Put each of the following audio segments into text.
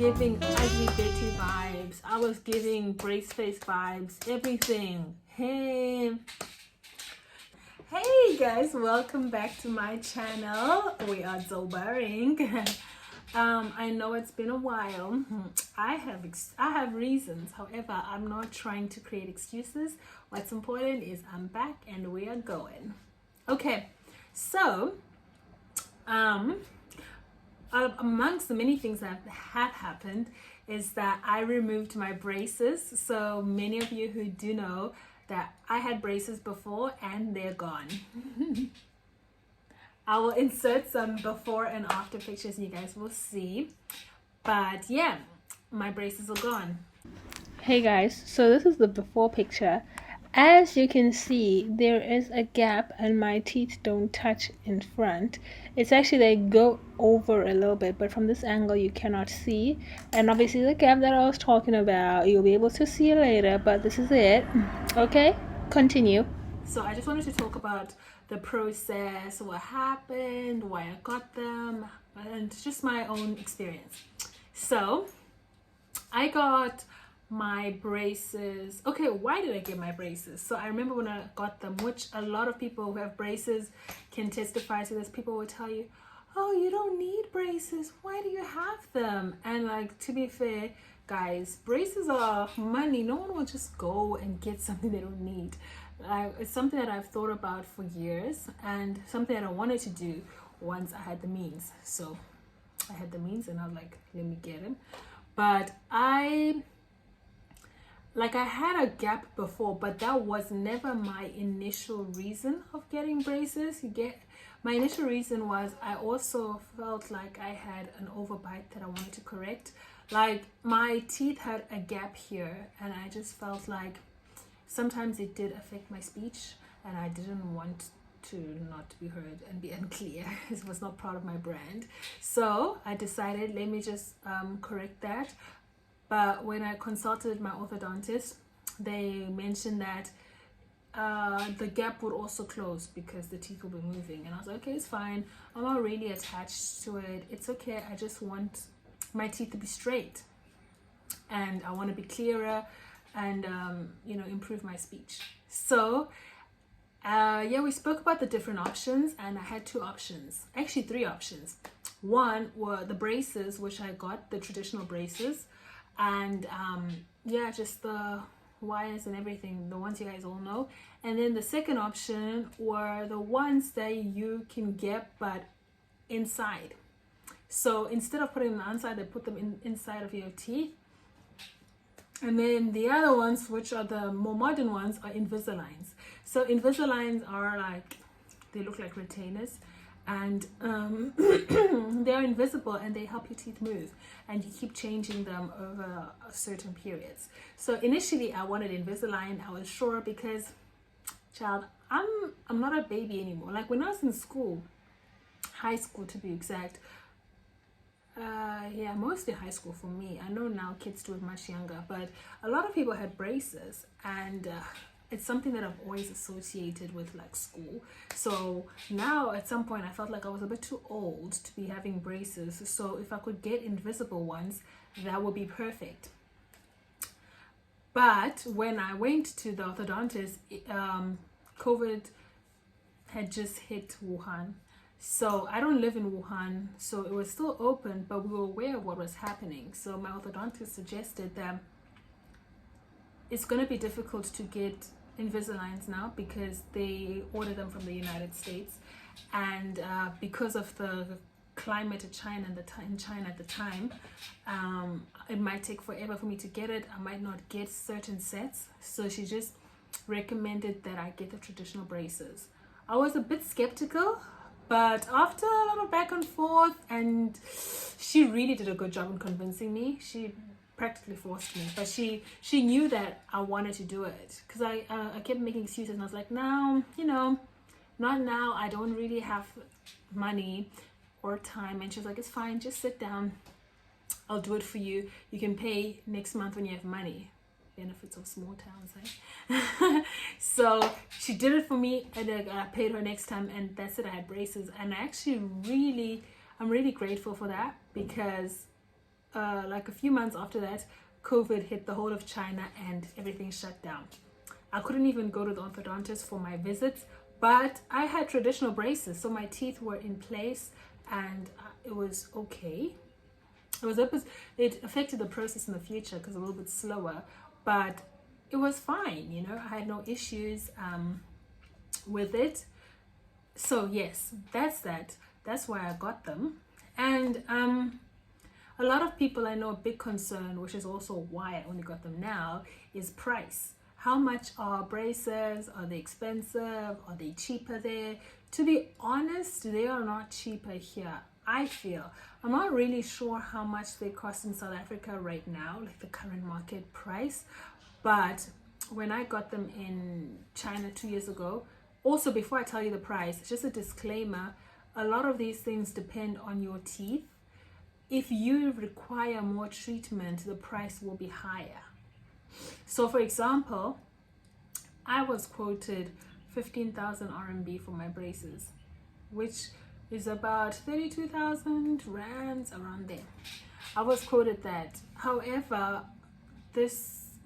giving ugly Betty vibes. I was giving brace face vibes, everything. Hey guys, welcome back to my channel. We are so boring. I know it's been a while. I have reasons. However, I'm not trying to create excuses. What's important is I'm back and we are going. Okay, so amongst the many things that have happened is that I removed my braces. So many of you who do know that I had braces before and they're gone. I will insert some before and after pictures and you guys will see. But yeah, my braces are gone. Hey guys, so this is the before picture. As you can see, there is a gap and my teeth don't touch in front. It's actually they go over a little bit, but from this angle you cannot see. And obviously the gap that I was talking about, you'll be able to see it later, but this is it. Okay, continue. So I just wanted to talk about the process, what happened, why I got them, and just my own experience. So I got my braces. Okay, why did I get my braces? So I remember when I got them, which a lot of people who have braces can testify to this. People will tell you, oh, you don't need braces, why do you have them? And like, to be fair guys, braces are money. No one will just go and get something they don't need. It's something that I've thought about for years and something that I wanted to do once I had the means. So I had the means and I was like, let me get them. But I had a gap before, but that was never my initial reason of getting braces. My initial reason was I also felt like I had an overbite that I wanted to correct. Like my teeth had a gap here and I just felt like sometimes it did affect my speech and I didn't want to not be heard and be unclear. It was not part of my brand. So I decided, let me just correct that. But when I consulted my orthodontist, they mentioned that the gap would also close because the teeth will be moving. And I was like, okay, it's fine. I'm not really attached to it. It's okay. I just want my teeth to be straight. And I want to be clearer and, improve my speech. So, we spoke about the different options and I had two options. Actually, three options. One were the braces, which I got, the traditional braces. And just the wires and everything, the ones you guys all know. And then the second option were the ones that you can get but inside. So instead of putting them outside, they put them inside of your teeth. And then the other ones, which are the more modern ones, are Invisaligns. So Invisaligns are like, they look like retainers. And they're invisible and they help your teeth move and you keep changing them over certain periods. So initially I wanted Invisalign. I was sure because, child, I'm not a baby anymore. Like when I was in school, high school to be exact, mostly high school for me. I know now kids do it much younger, but a lot of people had braces and it's something that I've always associated with like school. So now at some point I felt like I was a bit too old to be having braces. So if I could get invisible ones, that would be perfect. But when I went to the orthodontist, COVID had just hit Wuhan. So I don't live in Wuhan, so it was still open, but we were aware of what was happening. So my orthodontist suggested that it's going to be difficult to get Invisaligns now because they order them from the United States, and because of the climate in China at the time, it might take forever for me to get it. I might not get certain sets, so she just recommended that I get the traditional braces. I was a bit skeptical, but after a lot of back and forth, and she really did a good job in convincing me. She practically forced me, but she knew that I wanted to do it because I kept making excuses and I was like, no, not now, I don't really have money or time. And she was like, it's fine, just sit down, I'll do it for you, you can pay next month when you have money. Benefits of small towns, eh? So she did it for me and I paid her next time, and that's it. I had braces, and I'm really grateful for that because like a few months after that, COVID hit the whole of China and everything shut down. I couldn't even go to the orthodontist for my visits, but I had traditional braces, so my teeth were in place and it was okay. It affected the process in the future because a little bit slower, but it was fine, you know. I had no issues with it. So yes, that's why I got them. And a lot of people, I know a big concern, which is also why I only got them now, is price. How much are braces? Are they expensive? Are they cheaper there? To be honest, they are not cheaper here, I feel. I'm not really sure how much they cost in South Africa right now, like the current market price. But when I got them in China 2 years ago, also before I tell you the price, just a disclaimer, a lot of these things depend on your teeth. If you require more treatment, the price will be higher. So for example, I was quoted 15,000 RMB for my braces, which is about 32,000 rands, around there. I was quoted that. However,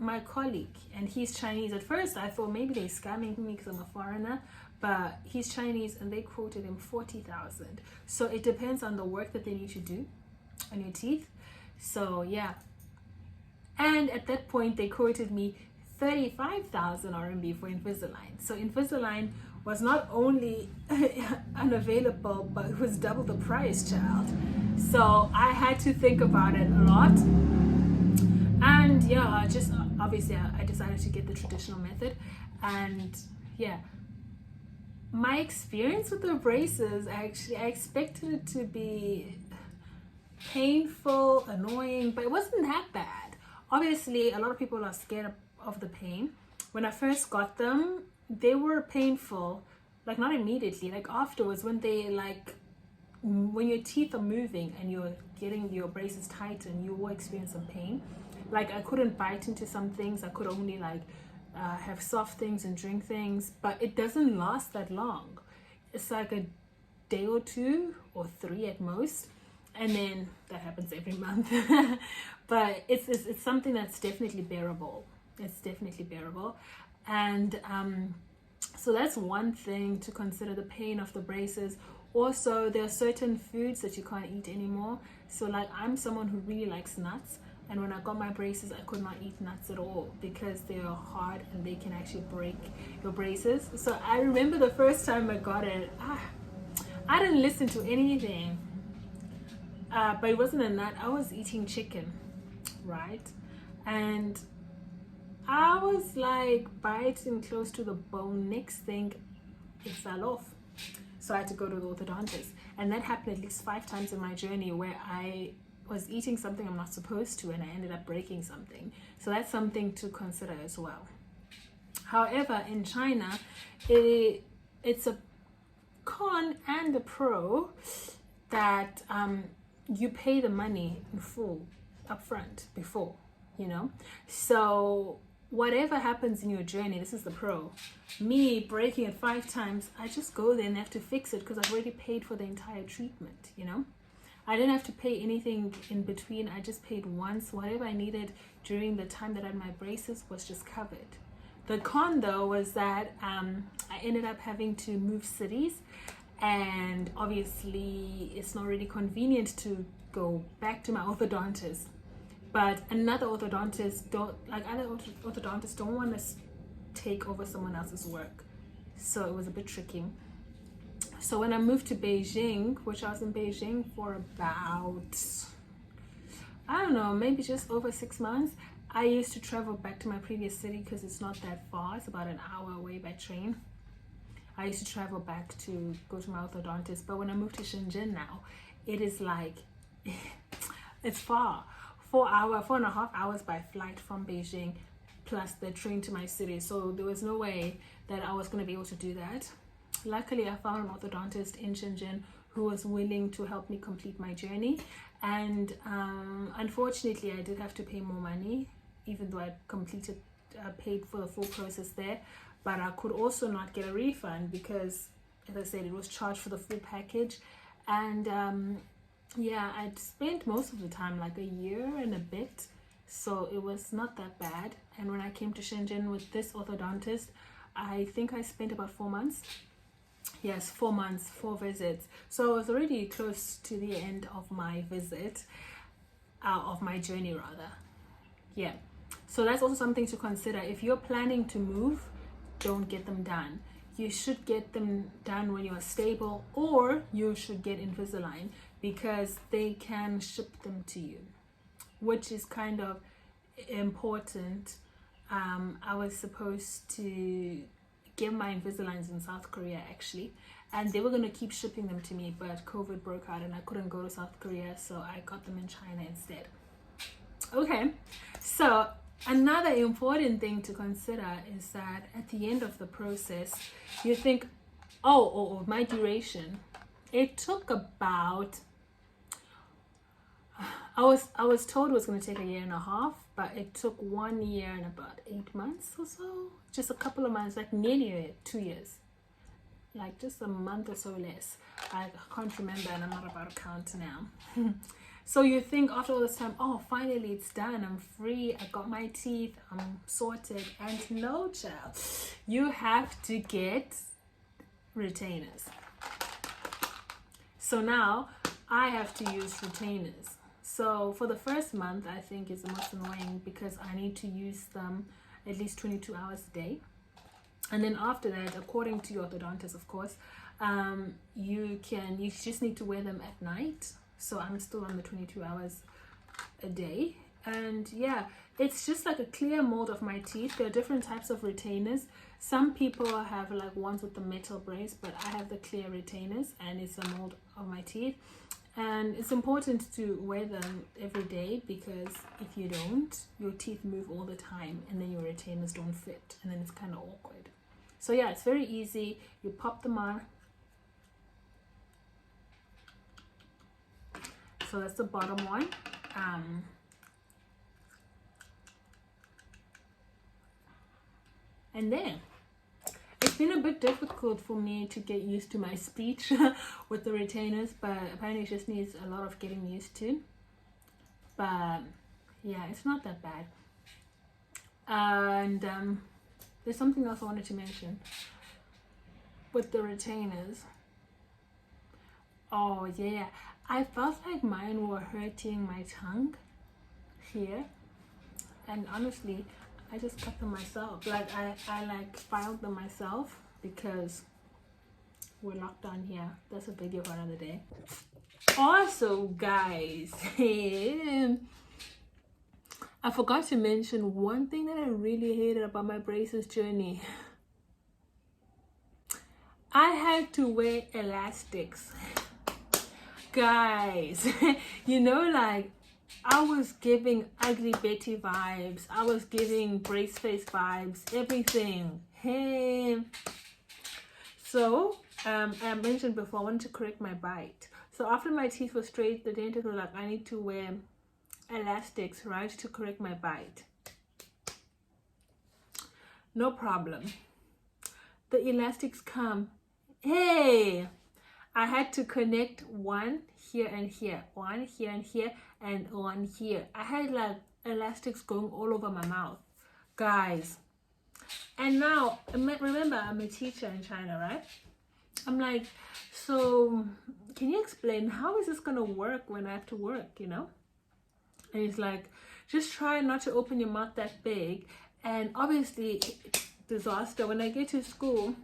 my colleague, and he's Chinese. At first I thought maybe they're scamming me because I'm a foreigner, but he's Chinese and they quoted him 40,000. So it depends on the work that they need to do on your teeth. So yeah. And at that point they quoted me 35,000 RMB for Invisalign. So Invisalign was not only unavailable, but it was double the price, child. So I had to think about it a lot. And yeah, just obviously I decided to get the traditional method. And yeah, my experience with the braces, actually, I expected it to be painful, annoying, but it wasn't that bad. Obviously, a lot of people are scared of the pain. When I first got them, they were painful, like not immediately, like afterwards when when your teeth are moving and you're getting your braces tightened, you will experience some pain. Like I couldn't bite into some things, I could only have soft things and drink things, but it doesn't last that long. It's like a day or 2 or 3 at most, and then that happens every month. But it's something that's definitely bearable. It's definitely bearable. And so that's one thing to consider, the pain of the braces. Also, there are certain foods that you can't eat anymore. So like I'm someone who really likes nuts, and when I got my braces I could not eat nuts at all because they are hard and they can actually break your braces. So I remember the first time I got it, I didn't listen to anything, but it wasn't a nut. I was eating chicken, right? And I was like biting close to the bone. Next thing, it fell off. So I had to go to the orthodontist. And that happened at least 5 times in my journey where I was eating something I'm not supposed to and I ended up breaking something. So that's something to consider as well. However, in China, it's a con and a pro that you pay the money in full upfront before, you know. So whatever happens in your journey, this is the pro. Me breaking it 5 times, I just go there and have to fix it because I've already paid for the entire treatment, you know. I didn't have to pay anything in between. I just paid once. Whatever I needed during the time that I had my braces was just covered. The con though was that I ended up having to move cities, and obviously it's not really convenient to go back to my orthodontist. But another orthodontist don't want to take over someone else's work. So it was a bit tricky. So when I moved to Beijing, which I was in Beijing for about, I don't know, maybe just over 6 months, I used to travel back to my previous city because it's not that far. It's about an hour away by train. I used to travel back to go to my orthodontist. But when I moved to Shenzhen now, it is like, it's far. 4.5 hours by flight from Beijing, plus the train to my city. So there was no way that I was going to be able to do that. Luckily, I found an orthodontist in Shenzhen who was willing to help me complete my journey. And unfortunately, I did have to pay more money, even though I paid for the full process there. But I could also not get a refund because, as I said, it was charged for the full package. And Yeah, I'd spent most of the time like a year and a bit, so it was not that bad. And when I came to Shenzhen with this orthodontist, I think I spent about 4 months. Yes, 4 months, 4 visits. So I was already close to the end of my visit, of my journey rather. Yeah. So that's also something to consider. If you're planning to move, don't get them done. You should get them done when you're stable, or you should get Invisalign because they can ship them to you, which is kind of important. I was supposed to get my Invisaligns in South Korea actually, and they were going to keep shipping them to me, but COVID broke out and I couldn't go to South Korea, so I got them in China instead. Okay, so another important thing to consider is that at the end of the process, you think, oh, my duration. It took about, I was told it was going to take a year and a half, but it took 1 year and about 8 months or so. Just a couple of months, like nearly 2 years. Like just a month or so less. I can't remember and I'm not about to count now. So you think after all this time, oh, finally it's done. I'm free. I got my teeth. I'm sorted. And no, child. You have to get retainers. So now I have to use retainers. So for the first month, I think it's the most annoying because I need to use them at least 22 hours a day. And then after that, according to your orthodontist, of course, you just need to wear them at night. So I'm still on the 22 hours a day. And yeah, it's just like a clear mold of my teeth. There are different types of retainers. Some people have like ones with the metal brace, but I have the clear retainers and it's a mold of my teeth. And it's important to wear them every day because if you don't, your teeth move all the time and then your retainers don't fit and then it's kind of awkward. So yeah, it's very easy. You pop them on. So that's the bottom one. And then it's been a bit difficult for me to get used to my speech with the retainers, but apparently it just needs a lot of getting used to. But yeah, it's not that bad. And there's something else I wanted to mention with the retainers. Oh yeah, I felt like mine were hurting my tongue here, and honestly I just cut them myself. Like I like filed them myself because we're locked on here. That's a video for another day. Also guys, I forgot to mention one thing that I really hated about my braces journey. I had to wear elastics. Guys, you know, like I was giving Ugly Betty vibes. I was giving brace face vibes, everything. Hey. So, I mentioned before, I wanted to correct my bite. So after my teeth were straight, the dentist was like, I need to wear elastics, right, to correct my bite. No problem. The elastics come. Hey! I had to connect one here and here, one here and here, and one here. I had like elastics going all over my mouth, guys. And now, remember, I'm a teacher in China, right? I'm like, so can you explain how is this gonna work when I have to work, you know? And he's like, just try not to open your mouth that big. And obviously, disaster. When I get to school,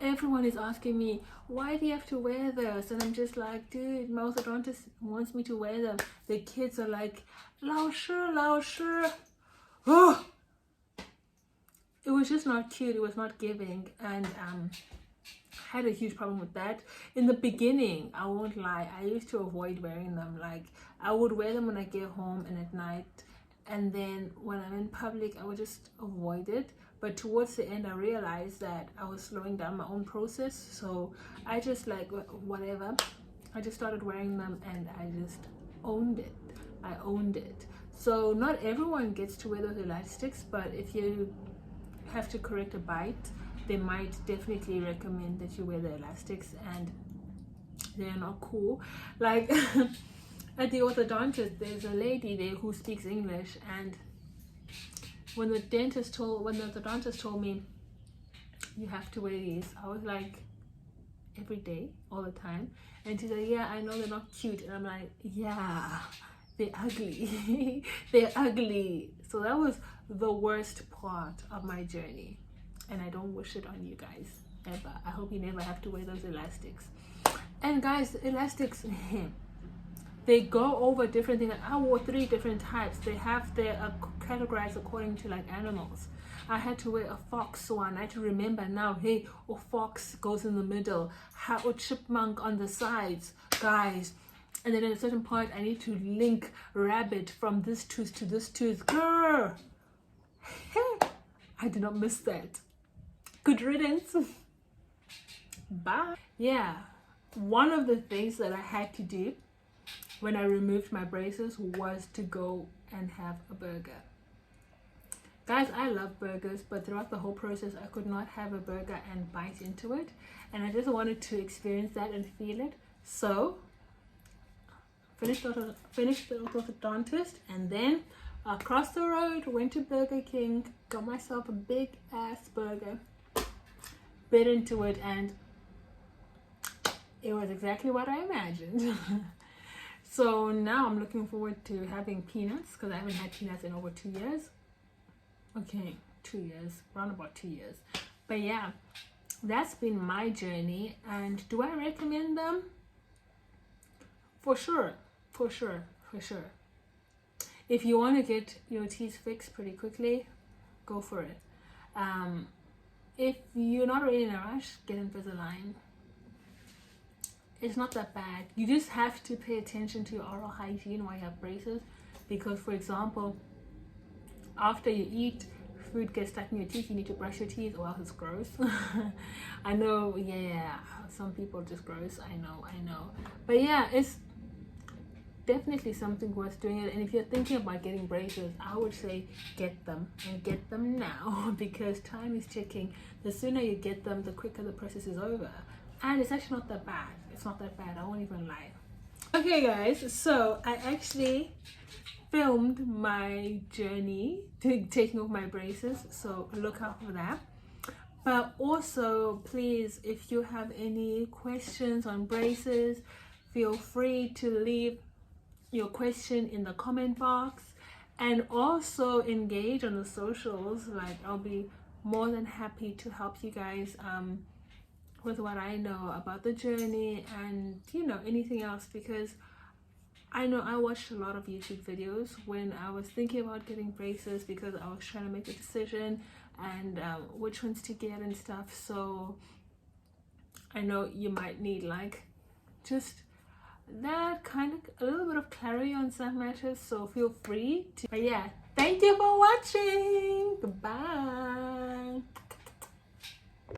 everyone is asking me, why do you have to wear this? And I'm just like, dude, my orthodontist wants me to wear them. The kids are like, Lao Shi, Lao Shi. Oh! It was just not cute. It was not giving. And I had a huge problem with that. In the beginning, I won't lie, I used to avoid wearing them. Like, I would wear them when I get home and at night. And then when I'm in public, I would just avoid it. But towards the end, I realized that I was slowing down my own process. So I just like, whatever. I just started wearing them and I just owned it. I owned it. So not everyone gets to wear those elastics, but if you have to correct a bite, they might definitely recommend that you wear the elastics. And they're not cool. Like at the orthodontist, there's a lady there who speaks English, and when the orthodontist told me you have to wear these, I was like, every day, all the time? And she said, yeah, I know they're not cute. And I'm like, yeah, they're ugly. They're ugly. So that was the worst part of my journey, and I don't wish it on you guys ever. I hope you never have to wear those elastics. And guys, the elastics, they go over different things. I wore 3 different types. They have their categorized according to like animals. I had to wear a fox one. I had to remember now, hey, a fox goes in the middle, a chipmunk on the sides, guys. And then at a certain point, I need to link rabbit from this tooth to this tooth. Grr! I did not miss that. Good riddance. Bye. Yeah, one of the things that I had to do when I removed my braces was to go and have a burger. Guys, I love burgers, but throughout the whole process, I could not have a burger and bite into it. And I just wanted to experience that and feel it. So, finished the orthodontist, and then across the road, went to Burger King, got myself a big ass burger, bit into it, and it was exactly what I imagined. So now I'm looking forward to having peanuts, because I haven't had peanuts in over 2 years. Okay, 2 years, around about 2 years. But yeah, that's been my journey. And do I recommend them? For sure, for sure, for sure. If you want to get your teeth fixed pretty quickly, go for it. If you're not really in a rush, get Invisalign. It's not that bad. You just have to pay attention to your oral hygiene while you have braces, because, for example, after you eat, food gets stuck in your teeth, you need to brush your teeth or else it's gross. I know, yeah, some people just gross. I know. But yeah, it's definitely something worth doing it. And if you're thinking about getting braces, I would say get them, and get them now, because time is ticking. The sooner you get them, the quicker the process is over. And it's actually not that bad. It's not that bad, I won't even lie. Okay guys, so I actually filmed my journey to taking off my braces, so look out for that. But also, please, if you have any questions on braces, feel free to leave your question in the comment box, and also engage on the socials. Like, I'll be more than happy to help you guys with what I know about the journey, and you know, anything else, because I know I watched a lot of YouTube videos when I was thinking about getting braces, because I was trying to make a decision and which ones to get and stuff. So I know you might need like just that kind of a little bit of clarity on some matters, so feel free to. But yeah, thank you for watching. Goodbye.